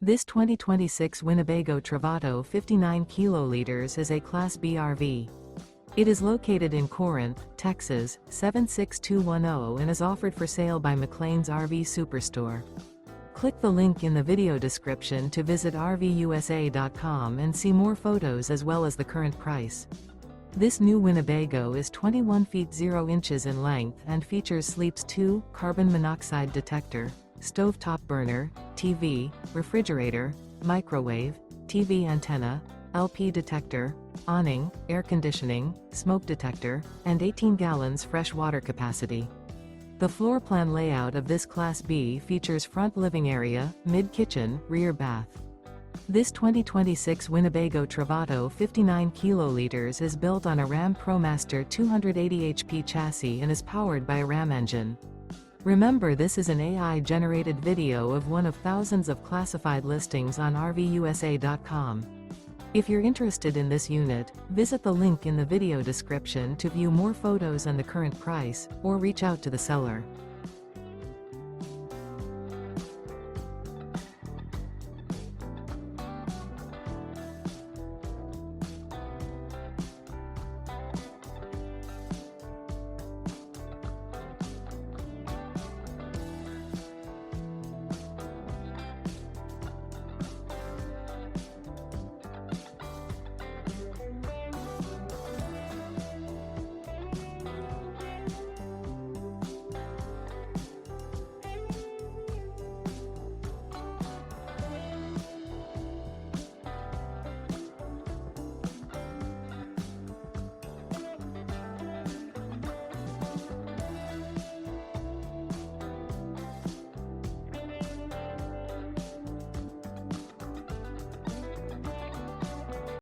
This 2026 Winnebago Travato 59 kiloliters is a Class B RV. It is located in Corinth, Texas, 76210 and is offered for sale by McClain's RV Superstore. Click the link in the video description to visit RVUSA.com and see more photos as well as the current price. This new Winnebago is 21 feet 0 inches in length and features Sleep's 2 carbon monoxide detector, stovetop burner, TV, refrigerator, microwave, TV antenna, LP detector, awning, air conditioning, smoke detector, and 18 gallons fresh water capacity. The floor plan layout of this Class B features front living area, mid-kitchen, rear bath. This 2026 Winnebago Travato 59 kiloliters is built on a Ram ProMaster 280 HP chassis and is powered by a Ram engine. Remember, this is an AI-generated video of one of thousands of classified listings on RVUSA.com. If you're interested in this unit, visit the link in the video description to view more photos and the current price, or reach out to the seller.